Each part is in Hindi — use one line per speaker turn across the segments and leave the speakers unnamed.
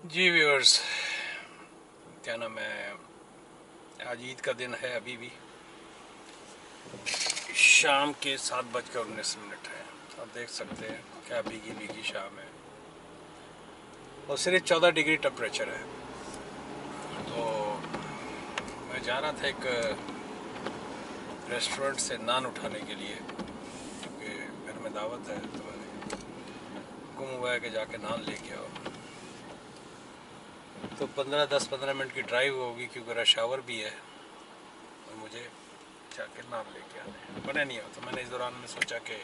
जी व्यूअर्स, क्या नाम है, आज ईद का दिन है। अभी भी शाम के 7:19 है। आप देख सकते हैं क्या भीगी भीगी शाम है और सिर्फ 14 डिग्री टेम्परेचर है। तो मैं जा रहा था एक रेस्टोरेंट से नान उठाने के लिए, क्योंकि घर में दावत है। तो मैंने गुम हुआ है कि जाके नान लेके आओ। तो 10-15 मिनट की ड्राइव होगी, क्योंकि रश आवर भी है और मुझे जाके नान लेके आने बने नहीं हो। तो मैंने इस दौरान में सोचा कि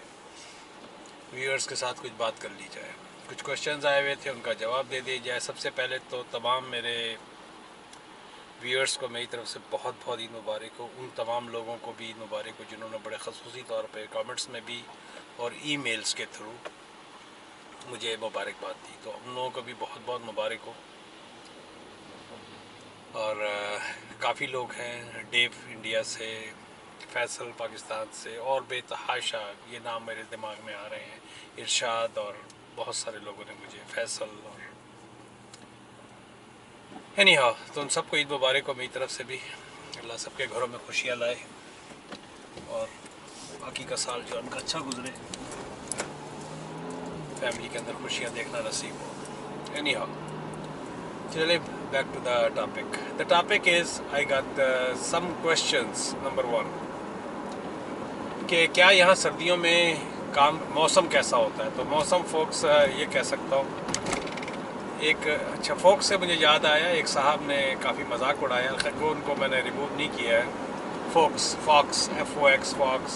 व्यूअर्स के साथ कुछ बात कर ली जाए। कुछ क्वेश्चंस आए हुए थे, उनका जवाब दे दिया जाए। सबसे पहले तो तमाम मेरे व्यूअर्स को मेरी तरफ से बहुत बहुत ईद मुबारक हो। उन तमाम लोगों को भी ईद मुबारक हो जिन्होंने बड़े खसूसी तौर पे कमेंट्स में भी और ईमेल्स के थ्रू मुझे मुबारकबाद दी। तो उन लोगों को भी बहुत बहुत मुबारक हो। और काफ़ी लोग हैं, डेव इंडिया से, फैसल पाकिस्तान से, और बेतहाशा ये नाम मेरे दिमाग में आ रहे हैं, इरशाद, और बहुत सारे लोगों ने मुझे, फैसल, और एनी हाउ, तो उन सबको ईद मुबारक हो मेरी तरफ से भी। अल्लाह सबके घरों में खुशियाँ लाए और बाकी का साल जो उनका अच्छा गुजरे, फैमिली के अंदर खुशियाँ देखना नसीब हो। एनी हाउ, चलिए back to the topic. The topic is, I got some questions. Number 1 कि क्या यहाँ सर्दियों में काम मौसम कैसा होता है। तो मौसम फोक्स ये कह सकता हूँ, एक अच्छा फोक्स से मुझे याद आया, एक साहब ने काफ़ी मजाक उड़ाया, खैर वो उनको मैंने रिमूव नहीं किया है। Folks, fox, FOX fox,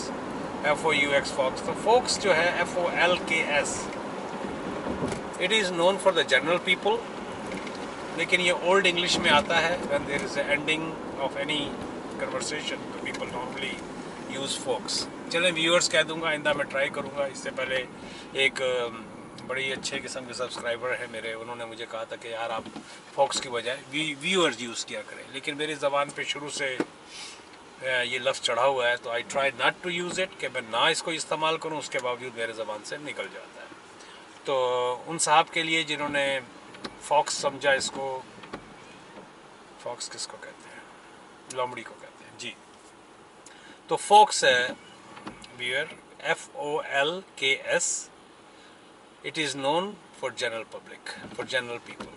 FOUX fox. तो फोक्स जो है FOLKS, it is known for the general people, लेकिन ये ओल्ड इंग्लिश में आता है। When there is ending of any conversation तो पीपल नॉर्मली यूज़ फोक्स। चलें, व्यूअर्स कह दूंगा, आइंदा मैं ट्राई करूंगा। इससे पहले एक बड़ी अच्छे किस्म के सब्सक्राइबर है मेरे, उन्होंने मुझे कहा था कि यार आप फोक्स की बजाय व्यूअर्स यूज़ किया करें, लेकिन मेरी ज़बान पे शुरू से ये लफ्ज़ चढ़ा हुआ है, तो I try not to use it, कि मैं ना इसको इस्तेमाल करूं, उसके बावजूद मेरे ज़बान से निकल जाता है। तो उन साहब के लिए जिन्होंने फॉक्स समझा इसको, फॉक्स किसको कहते हैं, लोमड़ी को कहते हैं जी। तो फोक्स है viewer, FOLKS, it is known for general public, for general people.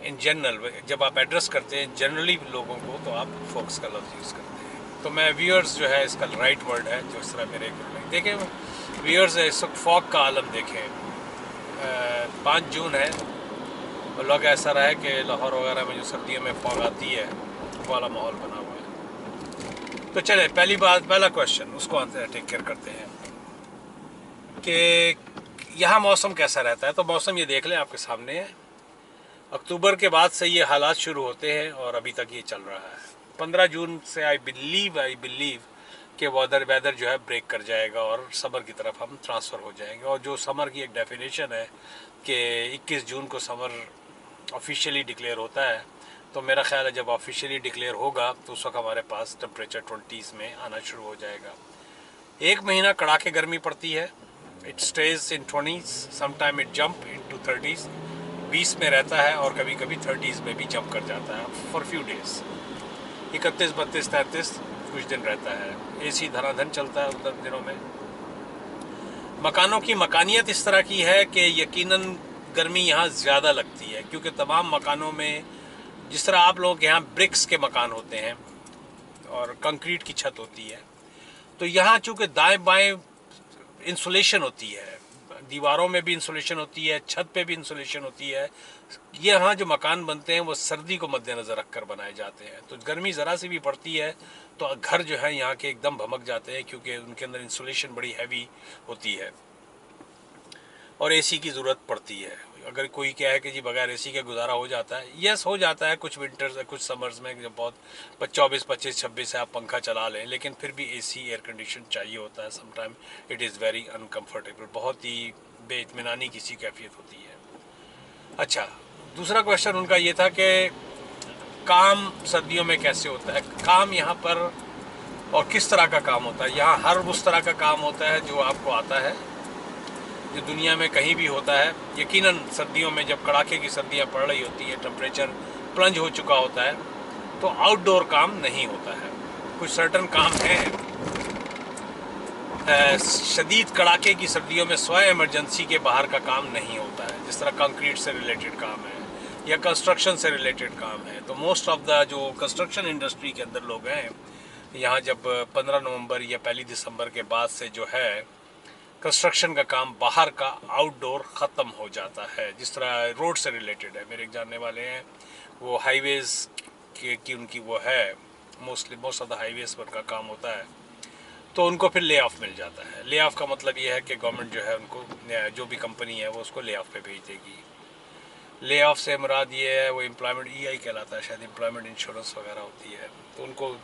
In general जब आप एड्रेस करते हैं जनरली लोगों को, तो आप फोक्स का लफ्ज़ यूज़ करते हैं। तो मैं व्यूअर्स जो है इसका राइट वर्ड है, जो इस तरह मेरे देखें व्यूअर्स, इस वक्त फॉग का आलम देखें। 5 जून है और लग ऐसा रहा है कि लाहौर वगैरह में जो सर्दियों में फॉग आती है वाला माहौल बना हुआ है। तो चले, पहली बात, पहला क्वेश्चन, उसको आंसर टेक केयर करते हैं कि यहाँ मौसम कैसा रहता है। तो मौसम ये देख लें, आपके सामने है। अक्टूबर के बाद से ये हालात शुरू होते हैं और अभी तक ये चल रहा है। 15 जून से आई बिलीव कि वेदर जो है ब्रेक कर जाएगा और समर की तरफ हम ट्रांसफ़र हो जाएंगे। और जो समर की एक डेफिनेशन है कि 21 जून को समर ऑफिशियली डिक्लेयर होता है, तो मेरा ख्याल है जब ऑफिशियली डिक्लेयर होगा तो उस वक्त हमारे पास टेम्परेचर 20s में आना शुरू हो जाएगा। एक महीना कड़ाके गर्मी पड़ती है, it stage in 20s, sometime it jump into 30s, 20 में रहता है और कभी कभी 30s में भी जंप कर जाता है फॉर फ्यू डेज। 31, 32, 33 कुछ दिन रहता है। AC धनाधन चलता है उन दिनों में। मकानों की मकानियत इस तरह की है कि यकीनन गर्मी यहाँ ज़्यादा लगती है, क्योंकि तमाम मकानों में, जिस तरह आप लोगों के यहाँ ब्रिक्स के मकान होते हैं और कंक्रीट की छत होती है, तो यहाँ चूँकि दाएं बाएं इंसुलेशन होती है, दीवारों में भी इंसुलेशन होती है, छत पे भी इंसुलेशन होती है। ये यहाँ जो मकान बनते हैं वो सर्दी को मद्देनज़र रखकर बनाए जाते हैं, तो गर्मी ज़रा सी भी पड़ती है तो घर जो है यहाँ के एकदम भमक जाते हैं, क्योंकि उनके अंदर इंसुलेशन बड़ी हैवी होती है और AC की ज़रूरत पड़ती है। अगर कोई क्या है कि जी बगैर AC के गुजारा हो जाता है, यस हो जाता है कुछ विंटर्स, कुछ समर्स में जब बहुत 24, 25, 26 से आप पंखा चला लें, लेकिन फिर भी AC एयर कंडीशन चाहिए होता है। Sometime it is very uncomfortable, बहुत ही बेइत्मीनानी की सी कैफियत होती है। अच्छा, दूसरा क्वेश्चन उनका ये था कि काम सर्दियों में कैसे होता है। काम यहाँ पर और किस तरह का काम होता है। यहाँ हर उस तरह का काम होता है जो आपको आता है, जो दुनिया में कहीं भी होता है। यकीनन सर्दियों में जब कड़ाके की सर्दियाँ पड़ रही होती है, टेम्परेचर प्लंज हो चुका होता है, तो आउटडोर काम नहीं होता है। कुछ सर्टन काम हैं शदीद कड़ाके की सर्दियों में स्वयं इमरजेंसी के बाहर का काम नहीं होता है, जिस तरह कंक्रीट से रिलेटेड काम है या कंस्ट्रक्शन से रिलेटेड काम है। तो मोस्ट ऑफ द जो कंस्ट्रक्शन इंडस्ट्री के अंदर लोग हैं यहाँ, जब 15 नवंबर या 1 दिसंबर के बाद से जो है कंस्ट्रक्शन का काम बाहर का आउटडोर ख़त्म हो जाता है। जिस तरह रोड से रिलेटेड है, मेरे एक जानने वाले हैं, वो हाईवेज़ की उनकी वो है, मोस्ट ऑफ द हाईवेज़ पर का काम होता है, तो उनको फिर ले ऑफ मिल जाता है। ले ऑफ का मतलब ये है कि गवर्नमेंट जो है उनको, जो भी कंपनी है वो उसको ले ऑफ पे भेज देगी। ले ऑफ से मुराद ये है, वो एम्प्लॉयमेंट EI कहलाता है, शायद एम्प्लॉयमेंट इंश्योरेंस वगैरह होती है, तो उनको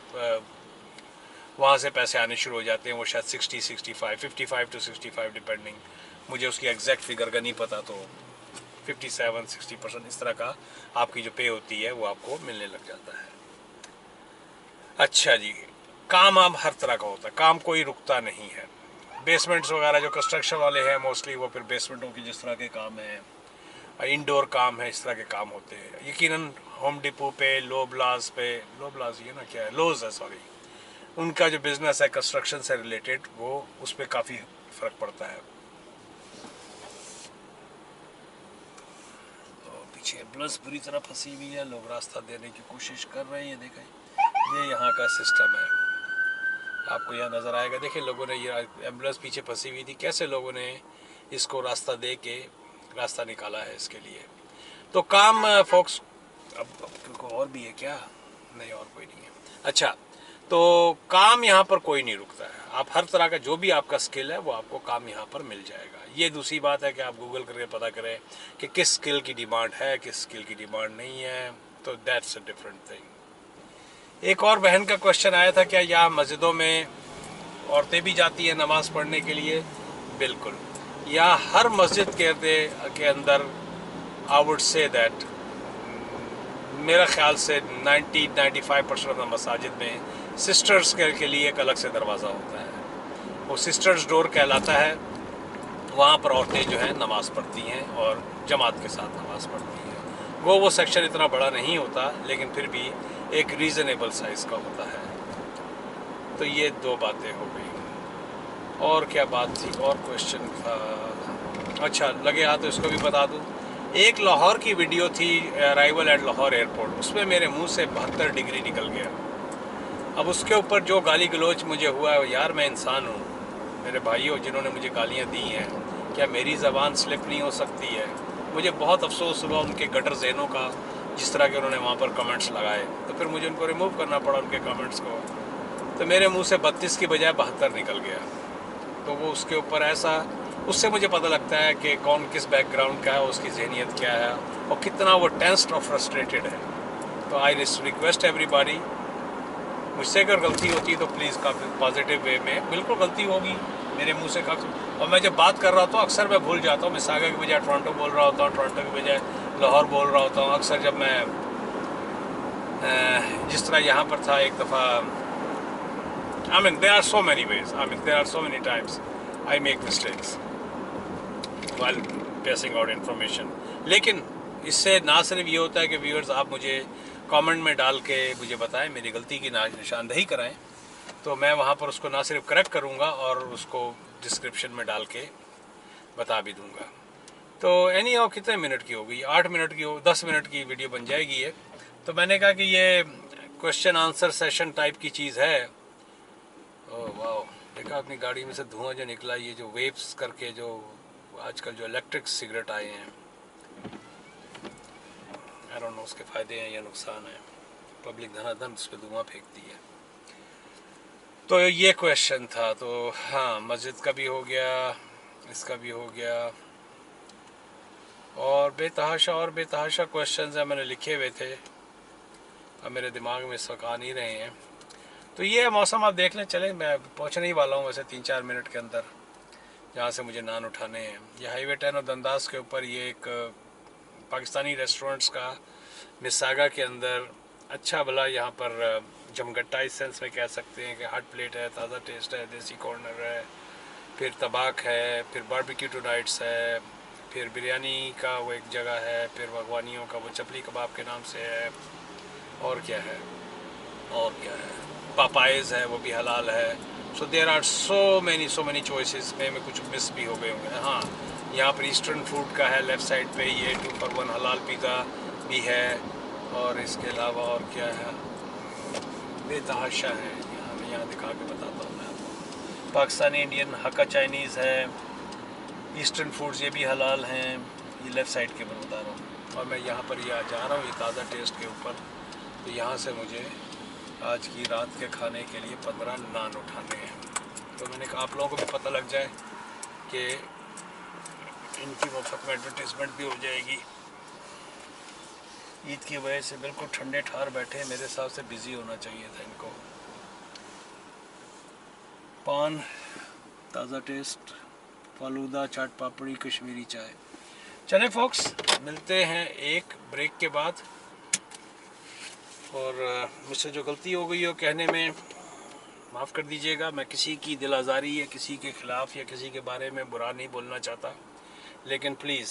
वहाँ से पैसे आने शुरू हो जाते हैं। वो शायद 60, 65, 55 to 65 डिपेंडिंग, मुझे उसकी एग्जैक्ट फिगर का नहीं पता, तो 57-60% इस तरह का आपकी जो पे होती है वो आपको मिलने लग जाता है। अच्छा जी, काम अब हर तरह का होता है, काम कोई रुकता नहीं है। बेसमेंट्स वगैरह जो कंस्ट्रक्शन वाले हैं मोस्टली, वो फिर बेसमेंटों की जिस तरह के काम हैं, इंडोर काम है, इस तरह के काम होते हैं। यकीनन होम डिपो पे, लोब्लास ये ना क्या है, लोज है सॉरी, उनका जो बिजनेस है कंस्ट्रक्शन से रिलेटेड, वो उस पर काफ़ी फ़र्क पड़ता है। तो पीछे एम्बुलेंस बुरी तरह फंसी हुई है, लोग रास्ता देने की कोशिश कर रहे हैं। देखें, ये यहाँ का सिस्टम है, आपको यहाँ नज़र आएगा। देखिए, लोगों ने ये एम्बुलेंस पीछे फंसी हुई थी, कैसे लोगों ने इसको रास्ता दे के रास्ता निकाला है इसके लिए। तो काम फोक्स, अब और भी है क्या? नहीं, और कोई नहीं है। अच्छा, तो काम यहाँ पर कोई नहीं रुकता है। आप हर तरह का जो भी आपका स्किल है वो आपको काम यहाँ पर मिल जाएगा। ये दूसरी बात है कि आप गूगल करके पता करें कि किस स्किल की डिमांड है, किस स्किल की डिमांड नहीं है, तो दैट्स अ डिफरेंट थिंग। एक और बहन का क्वेश्चन आया था, क्या यहाँ मस्जिदों में औरतें भी जाती हैं नमाज पढ़ने के लिए? बिल्कुल, यहाँ हर मस्जिद के अंदर आई वुड से दैट, मेरा ख्याल से 90-95% ऑफ द मसाजिद में सिस्टर्स के लिए एक अलग से दरवाज़ा होता है, वो सिस्टर्स डोर कहलाता है। वहाँ पर औरतें जो हैं नमाज़ पढ़ती हैं और जमात के साथ नमाज़ पढ़ती हैं। वो सेक्शन इतना बड़ा नहीं होता, लेकिन फिर भी एक रीज़नेबल साइज़ का होता है। तो ये दो बातें हो गई। और क्या बात थी, और क्वेश्चन था? अच्छा, लगे हाथ तो इसको भी बता दूँ। एक लाहौर की वीडियो थी, अराइवल एट लाहौर एयरपोर्ट, उसमें मेरे मुंह से 72 डिग्री निकल गया। अब उसके ऊपर जो गाली गलोच मुझे हुआ है, यार मैं इंसान हूँ, मेरे भाइयों जिन्होंने मुझे गालियाँ दी हैं, क्या मेरी ज़बान स्लिप नहीं हो सकती है? मुझे बहुत अफसोस हुआ उनके गटर ज़हनों का, जिस तरह के उन्होंने वहाँ पर कमेंट्स लगाए, तो फिर मुझे उनको रिमूव करना पड़ा उनके कमेंट्स को। तो मेरे मुँह से 32 की बजाय 72 निकल गया। तो वो उसके ऊपर ऐसा, उससे मुझे पता लगता है कि कौन किस बैकग्राउंड का है, उसकी जहनीत क्या है और कितना वो टेंस्ड और फ्रस्ट्रेटेड है। तो आई रिक्वेस्ट एवरीबॉडी, मुझसे अगर गलती होती है तो प्लीज़ काफ़ी पॉजिटिव वे में, बिल्कुल गलती होगी मेरे मुंह से काफ़ी। और मैं जब बात कर रहा होता हूँ अक्सर मैं भूल जाता हूँ, मिसागा की बजाय टोरंटो बोल रहा होता हूँ, टोरंटो की बजाय लाहौर बोल रहा होता हूँ। अक्सर जब मैं जिस तरह यहाँ पर था एक दफ़ा, I mean there are so many ways, there are so many times I make mistakes while passing out information। लेकिन इससे ना सिर्फ ये होता है कि व्यूअर्स आप मुझे कमेंट में डाल के मुझे बताएं, मेरी गलती की निशानदही कराएं, तो मैं वहाँ पर उसको ना सिर्फ करेक्ट करूँगा और उसको डिस्क्रिप्शन में डाल के बता भी दूँगा। तो एनी हाउ कितने मिनट की हो गई? 8 मिनट की 10 मिनट की वीडियो बन जाएगी ये। तो मैंने कहा कि ये क्वेश्चन आंसर सेशन टाइप की चीज़ है। ओह वाह, देखा अपनी गाड़ी में से धुआं जो निकला, ये जो वेप्स करके जो आजकल जो इलेक्ट्रिक सिगरेट आए हैं, आई डोंट नो उसके फ़ायदे हैं या नुकसान है। पब्लिक धनाधन उस पर धुआं फेंकती है। तो ये क्वेश्चन था। तो हाँ, मस्जिद का भी हो गया, इसका भी हो गया, और बेतहाशा क्वेश्चंस हैं मैंने लिखे हुए थे, अब मेरे दिमाग में इस वक्त आ नहीं रहे हैं। तो ये मौसम आप देख लें, चलें मैं पहुँचने ही वाला हूँ वैसे 3-4 मिनट के अंदर, जहाँ से मुझे नान उठाने हैं। ये हाईवे 10 और दंदास के ऊपर ये एक पाकिस्तानी रेस्टोरेंट्स का मिसागा के अंदर अच्छा भला यहाँ पर जमगट्टा इस सेंस में कह सकते हैं कि हॉट प्लेट है, ताज़ा टेस्ट है, देसी कॉर्नर है, फिर तबाक है, फिर बारबेक्यू टू नाइट्स है, फिर बिरयानी का वो एक जगह है, फिर भगवानियों का वो चपली कबाब के नाम से है, और क्या है, और क्या है, पापाइज है, वो भी हलाल है। So there are so many choices में कुछ मिस भी हो गए होंगे। हाँ, यहाँ पर ईस्टर्न फूड का है लेफ़्ट साइड पे, ये 2 for 1 हलाल पिज़्ज़ा भी है, और इसके अलावा और क्या है, बेतहाशा है। यहाँ दिखा के बताता हूँ मैं आपको। पाकिस्तानी इंडियन हक्का चाइनीज़ है, ईस्टर्न फूड्स ये भी हलाल हैं, ये लेफ़्ट साइड के मैं बता रहा हूँ। और मैं यहाँ पर ये जा रहा हूँ ये ताज़ा टेस्ट के ऊपर। तो यहाँ से मुझे आज की रात के खाने के लिए 15 नान उठाने हैं। तो मैंने कहा आप लोगों को भी पता लग जाए कि इनकी मुफ्त में एडवर्टीज़मेंट भी हो जाएगी। ईद की वजह से बिल्कुल ठंडे ठार बैठे, मेरे हिसाब से बिज़ी होना चाहिए था इनको। पान, ताज़ा टेस्ट, फालूदा, चाट पापड़ी, कश्मीरी चाय। चले फॉक्स, मिलते हैं एक ब्रेक के बाद। और मुझसे जो गलती हो गई हो कहने में माफ़ कर दीजिएगा। मैं किसी की दिल आज़ारी या किसी के ख़िलाफ़ या किसी के बारे में बुरा नहीं बोलना चाहता, लेकिन please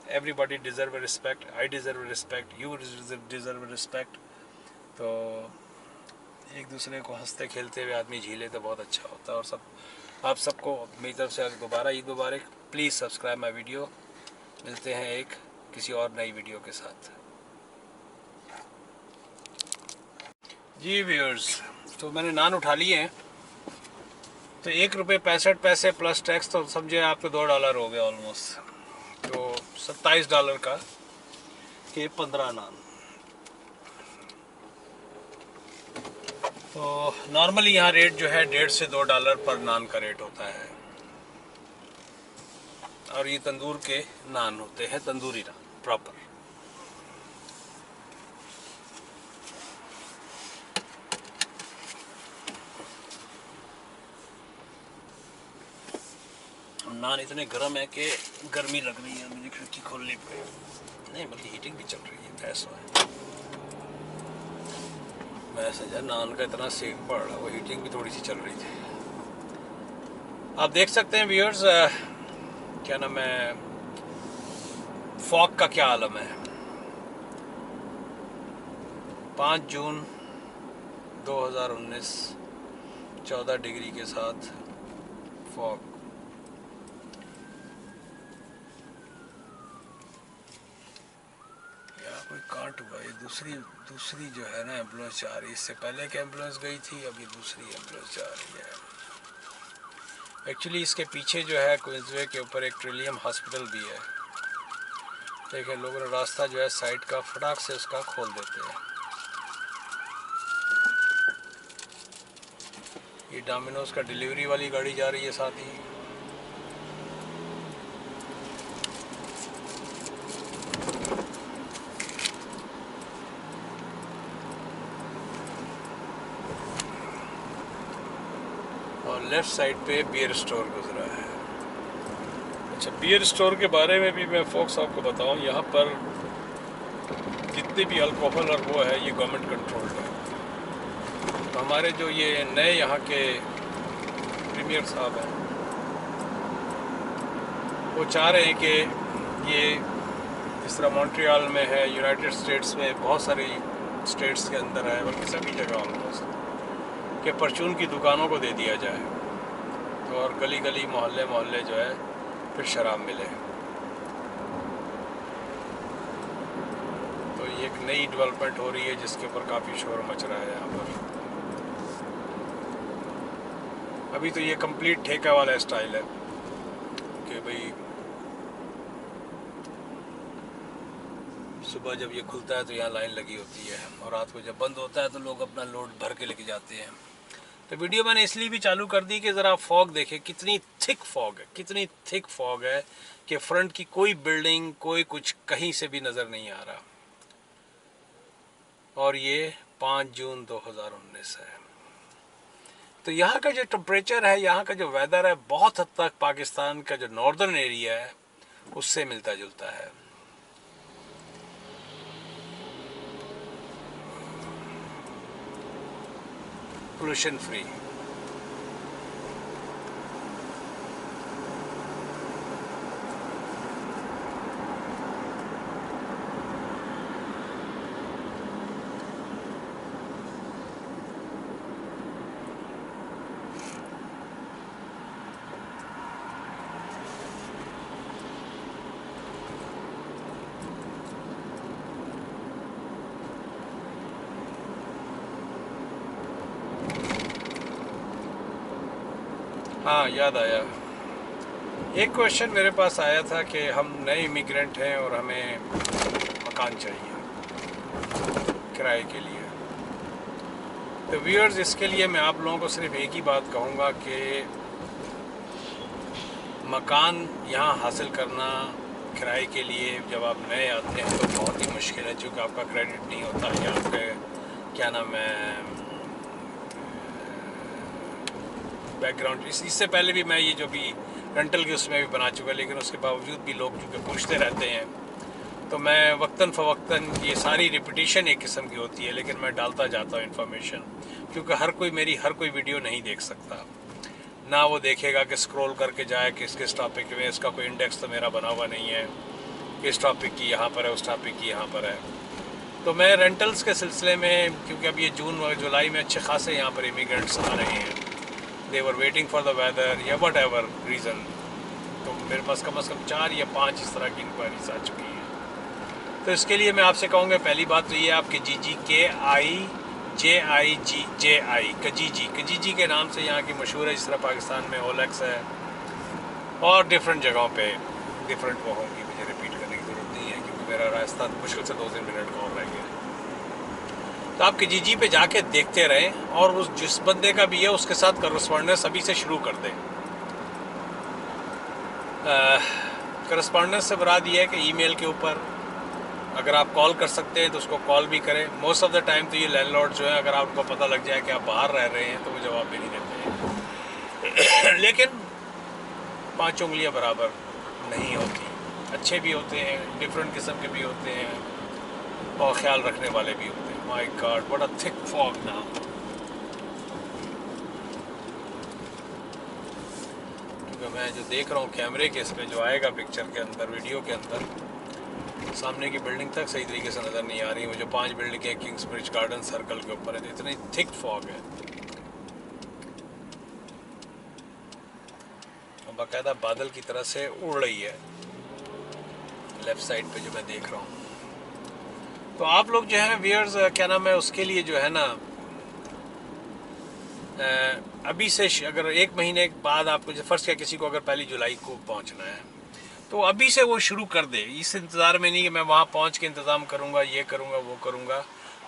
everybody deserve respect, I deserve respect, you deserve respect. तो एक दूसरे को हंसते खेलते हुए आदमी झीले तो बहुत अच्छा होता है। और सब आप सबको मेरी तरफ से दोबारा ईद मुबारक। Please subscribe my video. मिलते हैं एक किसी और नई वीडियो के साथ। जी व्यूअर्स, तो मैंने नान उठा लिए हैं। तो $1.65 प्लस टैक्स, तो समझे आपको $2 हो गया ऑलमोस्ट। तो $27 का के 15 नान। तो नॉर्मली यहाँ रेट जो है $1.5 से $2 पर नान का रेट होता है। और ये तंदूर के नान होते हैं, तंदूरी नान प्रॉपर। नान इतने गर्म है कि गर्मी लग रही है मुझे खिड़की खोलने पे। नहीं, बल्कि हीटिंग भी चल रही है, ऐसा है। वैसे यार नान का इतना सेक पड़ रहा है, वो हीटिंग भी थोड़ी सी चल रही थी। आप देख सकते हैं व्यूअर्स, क्या नाम है, फॉग का क्या आलम है। 5 जून 2019, 14 डिग्री के साथ फॉग। कोई काट हुआ। ये दूसरी जो है ना एम्बुलेंस जा रही है। इससे पहले एक एम्बुलेंस गई थी, अब ये दूसरी एम्बुलेंस जा रही है। एक्चुअली इसके पीछे जो है क्वींसवे के ऊपर एक ट्रिलियम हॉस्पिटल भी है। देखिए लोगों ने रास्ता जो है साइड का फटाक से उसका खोल देते हैं। ये डोमिनोज का डिलीवरी वाली गाड़ी जा रही है साथ ही। और लेफ्ट साइड पे बियर स्टोर गुजरा है। अच्छा, बियर स्टोर के बारे में भी मैं फोक्स आपको बताऊं, यहाँ पर जितने भी अल्कोहल और वो है ये गवर्नमेंट कंट्रोल्ड है। तो हमारे जो ये नए यहाँ के प्रीमियर साहब हैं, वो चाह रहे हैं कि ये जिस तरह मॉन्ट्रियल में है, यूनाइटेड स्टेट्स में बहुत सारी स्टेट्स के अंदर है, बल्कि सभी जगह ऑलमोस्ट, कि परचून की दुकानों को दे दिया जाए। तो और गली गली मोहल्ले मोहल्ले जो है फिर शराब मिले। तो ये एक नई डेवलपमेंट हो रही है जिसके ऊपर काफ़ी शोर मच रहा है यहाँ पर। अभी तो ये कंप्लीट ठेका वाला स्टाइल है कि भाई सुबह जब ये खुलता है तो यहाँ लाइन लगी होती है, और रात को जब बंद होता है तो लोग अपना लोड भर के लेके जाते हैं। तो वीडियो मैंने इसलिए भी चालू कर दी कि ज़रा फॉग देखें, कितनी थिक फॉग है, कितनी थिक फॉग है कि फ्रंट की कोई बिल्डिंग, कोई कुछ कहीं से भी नज़र नहीं आ रहा। और ये 5 जून 2019 है। तो यहाँ का जो टेम्परेचर है, यहाँ का जो वेदर है, बहुत हद तक पाकिस्तान का जो नॉर्दर्न एरिया है उससे मिलता जुलता है। Pollution free. हाँ, याद आया। एक क्वेश्चन मेरे पास आया था कि हम नए इमिग्रेंट हैं और हमें मकान चाहिए किराए के लिए। तो व्यूअर्स, इसके लिए मैं आप लोगों को सिर्फ एक ही बात कहूँगा कि मकान यहाँ हासिल करना किराए के लिए जब आप नए आते हैं तो बहुत ही मुश्किल है, क्योंकि आपका क्रेडिट नहीं होता या आपके क्या नाम है बैकग्राउंड। इससे पहले भी मैं ये जो भी रेंटल के उसमें भी बना चुका, लेकिन उसके बावजूद भी लोग चूँकि पूछते रहते हैं तो मैं वक्तन फ़वक्तन ये सारी रिपीटिशन एक किस्म की होती है, लेकिन मैं डालता जाता हूँ इन्फॉर्मेशन, क्योंकि हर कोई मेरी हर कोई वीडियो नहीं देख सकता। ना वो देखेगा कि स्क्रॉल करके जाए कि किस टॉपिक में, इसका कोई इंडेक्स तो मेरा बना हुआ नहीं है, किस टॉपिक की यहाँ पर है, उस टॉपिक की यहाँ पर है। तो मैं रेंटल्स के सिलसिले में, क्योंकि अब ये जून और जुलाई में अच्छे खासे यहाँ पर इमिग्रेंट्स आ रहे हैं, they were waiting for the weather या वट एवर रीज़न, तो मेरे पास कम से कम 4 या 5 इस तरह की इंक्वायरीज आ चुकी हैं। तो इसके लिए मैं आपसे कहूँगा, पहली बात तो ये आपके KIJIJI कजीजी के नाम से यहाँ की मशहूर है, जिस तरह पाकिस्तान में ओलेक्स है और डिफरेंट जगहों पे डिफरेंट वो होंगी, मुझे रिपीट करने की ज़रूरत नहीं है क्योंकि मेरा रास्ता मुश्किल से 2-3 मिनट का और रह गया। तो आप कजीजी पे जाके देखते रहें और उस जिस बंदे का भी है उसके साथ करस्पॉन्डेंस अभी से शुरू कर दें। करस्पॉन्डेंस से मुराद ये है कि ईमेल के ऊपर अगर आप कॉल कर सकते हैं तो उसको कॉल भी करें। मोस्ट ऑफ द टाइम तो ये लैंडलॉर्ड जो है, अगर आपको पता लग जाए कि आप बाहर रह रहे हैं तो वो जवाब भी नहीं देते हैं लेकिन 5 उंगलियां बराबर नहीं होती, अच्छे भी होते हैं, डिफरेंट किस्म के भी होते हैं और ख्याल रखने वाले भी होते हैं। My God, what a thick fog now. क्योंकि मैं जो देख रहा हूँ कैमरे के इसमें जो आएगा पिक्चर के अंदर, वीडियो के अंदर, सामने की बिल्डिंग तक सही तरीके से नज़र नहीं आ रही। वो जो 5 बिल्डिंगें किंग्सब्रिज गार्डन सर्कल के ऊपर है, तो इतनी थिक फॉग है, बाकायदा बादल की तरह से उड़ रही है लेफ़्ट साइड पे जो मैं देख रहा हूँ। तो आप लोग जो है व्यूअर्स, क्या नाम है, उसके लिए जो है ना, अभी से अगर 1 महीने बाद आपको जो फ़र्ज़ किया किसी को अगर 1 जुलाई को पहुँचना है तो अभी से वो शुरू कर दे। इस इंतज़ार में नहीं कि मैं वहाँ पहुँच के इंतज़ाम करूँगा, ये करूँगा, वो करूँगा,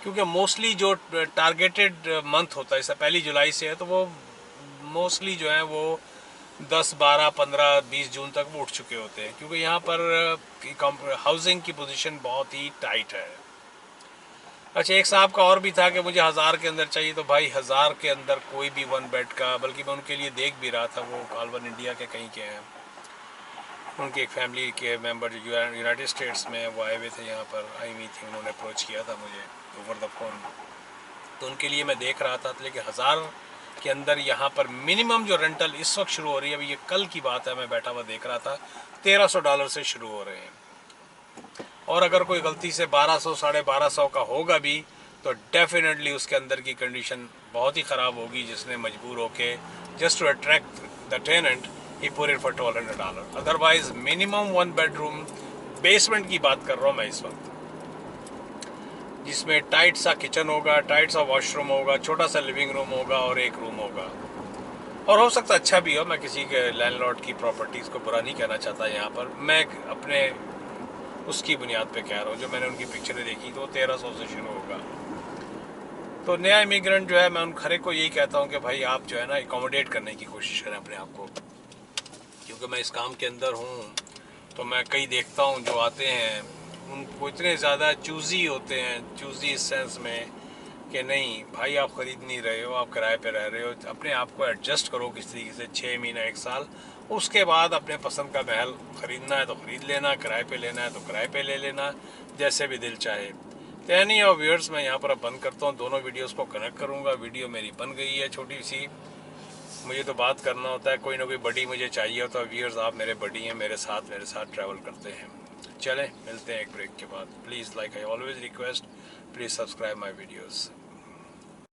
क्योंकि मोस्टली जो टारगेटेड मंथ होता है, जैसे 1 जुलाई से है, तो वो मोस्टली जो है वो 10, 12, 15, 20 जून तक वो उठ चुके होते हैं, क्योंकि यहाँ पर हाउसिंग की पोजीशन बहुत ही टाइट है। अच्छा, एक साहब का और भी था कि मुझे 1000 के अंदर चाहिए, तो भाई 1000 के अंदर कोई भी 1 बेड का, बल्कि मैं उनके लिए देख भी रहा था, वो कालवन इंडिया के कहीं के हैं, उनकी एक फैमिली के मेंबर जो यूनाइटेड स्टेट्स में वो आए हुए थे, यहाँ पर आई हुई थी, उन्होंने अप्रोच किया था मुझे ओवर द फोन, तो उनके लिए मैं देख रहा था। लेकिन 1000 के अंदर यहाँ पर मिनिमम जो रेंटल इस वक्त शुरू हो रही है, अभी ये कल की बात है, मैं बैठा हुआ देख रहा था, $1300 से शुरू हो रहे हैं। और अगर कोई गलती से 1200, 1250 का होगा भी तो डेफिनेटली उसके अंदर की कंडीशन बहुत ही ख़राब होगी, जिसने मजबूर होके just to attract the tenant he put it for $1200। Otherwise minimum 1 bedroom basement की बात कर रहा हूँ मैं इस वक्त, जिसमें टाइट सा किचन होगा, टाइट सा वॉशरूम होगा, छोटा सा लिविंग रूम होगा और एक रूम होगा, और हो सकता अच्छा भी हो। मैं किसी के लैंडलॉर्ड की प्रॉपर्टीज़ को बुरा नहीं कहना चाहता यहाँ पर, मैं अपने उसकी बुनियाद पे कह रहा हूँ, जो मैंने उनकी पिक्चरें देखी तो 1300 से शुरू होगा। तो नया इमिग्रेंट जो है, मैं उन खरे को यही कहता हूँ कि भाई आप जो है ना एकोमोडेट करने की कोशिश करें अपने आप को, क्योंकि मैं इस काम के अंदर हूँ तो मैं कई देखता हूँ जो आते हैं उनको इतने ज़्यादा चूज़ी होते हैं, चूज़ी इस सेंस में कि नहीं भाई आप ख़रीद नहीं रहे हो, आप किराए पे रह रहे हो, अपने आप को एडजस्ट करो किस तरीके से 6 महीना 1 साल, उसके बाद अपने पसंद का महल ख़रीदना है तो ख़रीद लेना, किराए पे लेना है तो किराए पे ले लेना, जैसे भी दिल चाहे। तो एनी और व्यूअर्स, मैं यहाँ पर अब बंद करता हूँ, दोनों वीडियोस को कनेक्ट करूँगा। वीडियो मेरी बन गई है छोटी सी, मुझे तो बात करना होता है, कोई ना कोई बडी मुझे चाहिए होता है। व्यूअर्स, आप मेरे बडी हैं, मेरे साथ ट्रैवल करते हैं। चलें, मिलते हैं एक ब्रेक के बाद। Please, like I always request, please subscribe my videos.